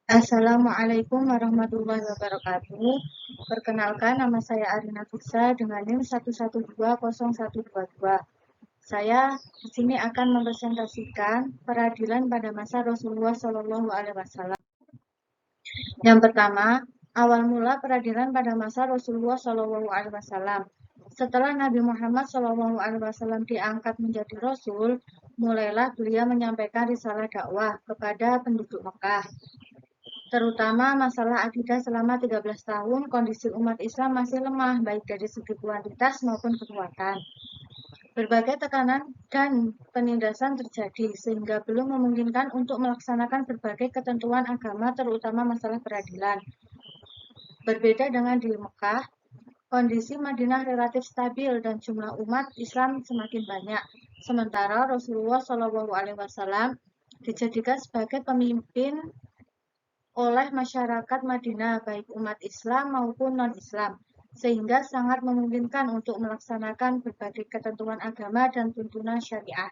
Assalamualaikum warahmatullahi wabarakatuh. Perkenalkan, nama saya Arina Fisa dengan NIM 1120122. Saya di sini akan mempresentasikan peradilan pada masa Rasulullah Shallallahu Alaihi Wasallam. Yang pertama, awal mula peradilan pada masa Rasulullah Shallallahu Alaihi Wasallam. Setelah Nabi Muhammad Shallallahu Alaihi Wasallam diangkat menjadi Rasul, mulailah beliau menyampaikan risalah dakwah kepada penduduk Mekah. Terutama masalah akidah. Selama 13 tahun, kondisi umat Islam masih lemah, baik dari segi kuantitas maupun kekuatan. Berbagai tekanan dan penindasan terjadi, sehingga belum memungkinkan untuk melaksanakan berbagai ketentuan agama, terutama masalah peradilan. Berbeda dengan di Mekah, kondisi Madinah relatif stabil dan jumlah umat Islam semakin banyak. Sementara Rasulullah SAW dijadikan sebagai pemimpin oleh masyarakat Madinah, baik umat Islam maupun non-Islam, sehingga sangat memungkinkan untuk melaksanakan berbagai ketentuan agama dan tuntunan syariat.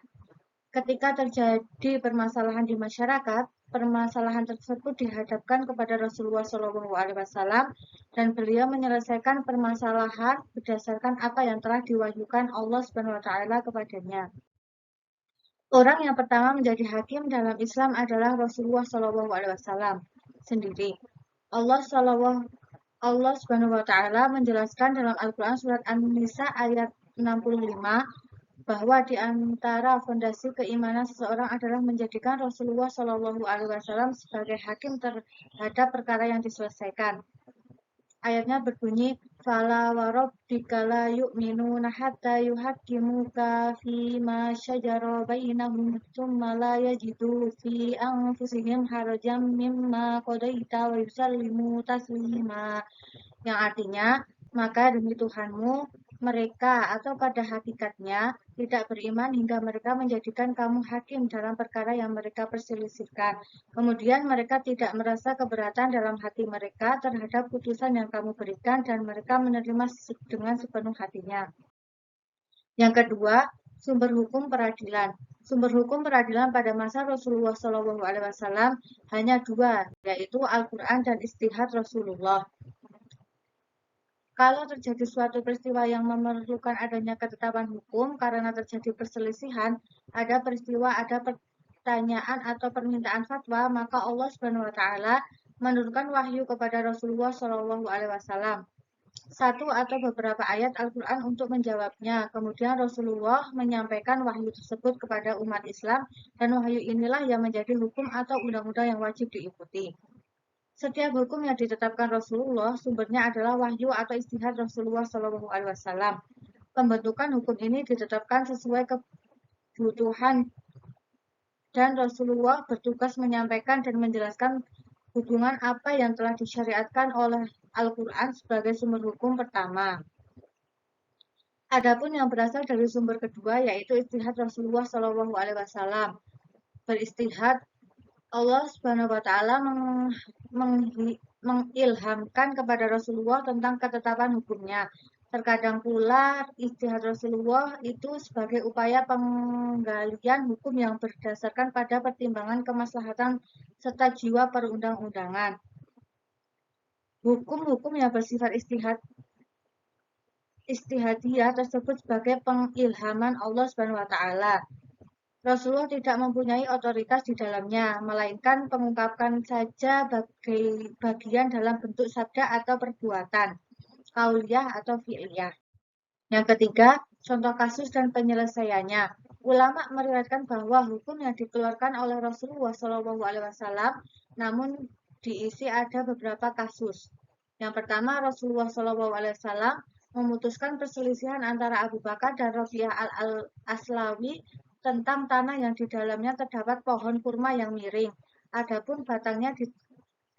Ketika terjadi permasalahan di masyarakat, permasalahan tersebut dihadapkan kepada Rasulullah SAW dan beliau menyelesaikan permasalahan berdasarkan apa yang telah diwahyukan Allah SWT kepadanya. Orang yang pertama menjadi hakim dalam Islam adalah Rasulullah SAW sendiri. Allah Subhanahu wa taala menjelaskan dalam Al-Qur'an surat An-Nisa ayat 65 bahwa di antara fondasi keimanan seseorang adalah menjadikan Rasulullah Shallallahu alaihi wasallam sebagai hakim terhadap perkara yang diselesaikan. Ayatnya berbunyi, "Fala wa rabbika la yu'minuna hatta yuhaqqimuka fi ma syajara bainahum tsumma la yajidu fi anfusihim harajan mimma qadaita wa yusallimu taslima." Yang artinya, maka demi Tuhanmu, mereka atau pada hakikatnya tidak beriman hingga mereka menjadikan kamu hakim dalam perkara yang mereka perselisihkan. Kemudian mereka tidak merasa keberatan dalam hati mereka terhadap putusan yang kamu berikan dan mereka menerima dengan sepenuh hatinya. Yang kedua, sumber hukum peradilan. Sumber hukum peradilan pada masa Rasulullah SAW hanya dua, yaitu Al-Quran dan Ijtihad Rasulullah. Kalau terjadi suatu peristiwa yang memerlukan adanya ketetapan hukum karena terjadi perselisihan, ada pertanyaan atau permintaan fatwa, maka Allah Subhanahu wa taala menurunkan wahyu kepada Rasulullah Shallallahu alaihi wasallam. Satu atau beberapa ayat Al-Qur'an untuk menjawabnya. Kemudian Rasulullah menyampaikan wahyu tersebut kepada umat Islam dan wahyu inilah yang menjadi hukum atau undang-undang yang wajib diikuti. Setiap hukum yang ditetapkan Rasulullah sumbernya adalah wahyu atau ijtihad Rasulullah SAW. Pembentukan hukum ini ditetapkan sesuai kebutuhan dan Rasulullah bertugas menyampaikan dan menjelaskan hubungan apa yang telah disyariatkan oleh Al-Quran sebagai sumber hukum pertama. Adapun yang berasal dari sumber kedua yaitu ijtihad Rasulullah SAW. Beristihad, Allah Subhanahu wa taala mengilhamkan kepada Rasulullah tentang ketetapan hukumnya. Terkadang pula ijtihad Rasulullah itu sebagai upaya penggalian hukum yang berdasarkan pada pertimbangan kemaslahatan serta jiwa perundang-undangan. Hukum-hukum yang bersifat istihadiyah tersebut sebagai pengilhaman Allah Subhanahu wa taala. Rasulullah tidak mempunyai otoritas di dalamnya, melainkan mengungkapkan saja bagian dalam bentuk sabda atau perbuatan, qauliyah atau fi'liyah. Yang ketiga, contoh kasus dan penyelesaiannya. Ulama meriwayatkan bahwa hukum yang dikeluarkan oleh Rasulullah SAW namun diisi ada beberapa kasus. Yang pertama, Rasulullah SAW memutuskan perselisihan antara Abu Bakar dan Rabi'ah al-Aslawi tentang tanah yang di dalamnya terdapat pohon kurma yang miring. Adapun batangnya di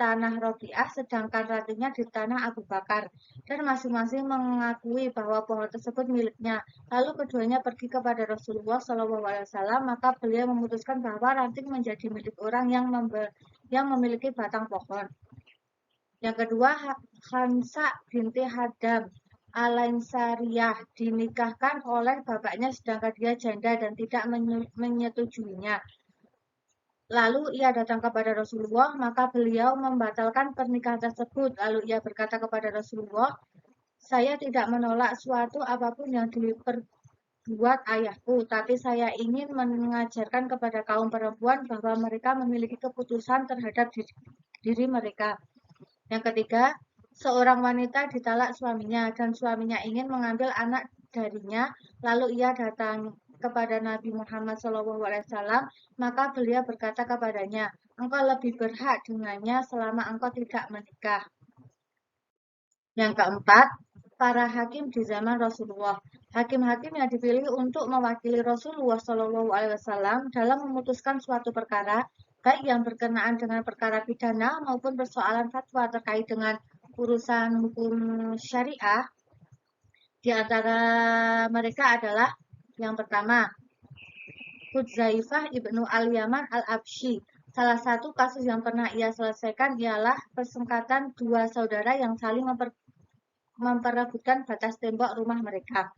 tanah Rabi'ah, sedangkan rantingnya di tanah Abu Bakar. Dan masing-masing mengakui bahwa pohon tersebut miliknya. Lalu keduanya pergi kepada Rasulullah SAW, maka beliau memutuskan bahwa ranting menjadi milik orang yang memiliki batang pohon. Yang kedua, Khansa binti Hadam Al-Ansariyah dinikahkan oleh bapaknya sedangkan dia janda dan tidak menyetujuinya. Lalu ia datang kepada Rasulullah, maka beliau membatalkan pernikahan tersebut. Lalu ia berkata kepada Rasulullah, saya tidak menolak suatu apapun yang diperbuat ayahku, tapi saya ingin mengajarkan kepada kaum perempuan bahwa mereka memiliki keputusan terhadap diri mereka. Yang ketiga, seorang wanita ditalak suaminya dan suaminya ingin mengambil anak darinya, lalu ia datang kepada Nabi Muhammad SAW, maka beliau berkata kepadanya, engkau lebih berhak dengannya selama engkau tidak menikah. Yang keempat, para hakim di zaman Rasulullah. Hakim-hakim yang dipilih untuk mewakili Rasulullah SAW dalam memutuskan suatu perkara, baik yang berkenaan dengan perkara pidana maupun persoalan fatwa terkait dengan urusan hukum syariah. Di antara mereka adalah yang pertama, Hudzaifah ibnu al-Yaman al-Absyi. Salah satu kasus yang pernah ia selesaikan ialah persengkatan dua saudara yang saling memperebutkan batas tembok rumah mereka.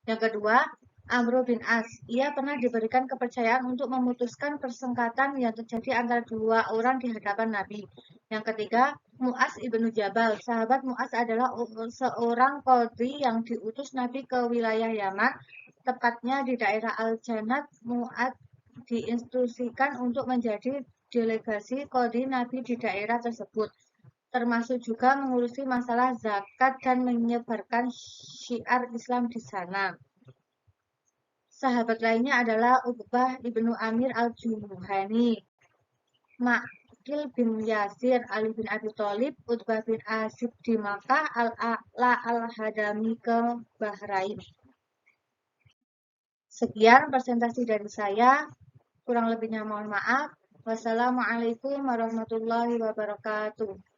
Yang kedua, Amr bin As. Ia pernah diberikan kepercayaan untuk memutuskan persengkatan yang terjadi antara dua orang di hadapan Nabi. Yang ketiga, Mu'az ibnu Jabal. Sahabat Mu'az adalah seorang qadhi yang diutus Nabi ke wilayah Yaman, tepatnya di daerah Al-Janat. Mu'az diinstruksikan untuk menjadi delegasi qadhi Nabi di daerah tersebut, termasuk juga mengurusi masalah zakat dan menyebarkan syiar Islam di sana. Sahabat lainnya adalah Uqbah ibnu Amir al-Juhani, Ma'qil bin Yasir, Ali bin Abi Thalib, Utbah bin Asib di Makkah, Al-A'la al-Hadami ke Bahrain. Sekian presentasi dari saya, kurang lebihnya mohon maaf. Wassalamualaikum warahmatullahi wabarakatuh.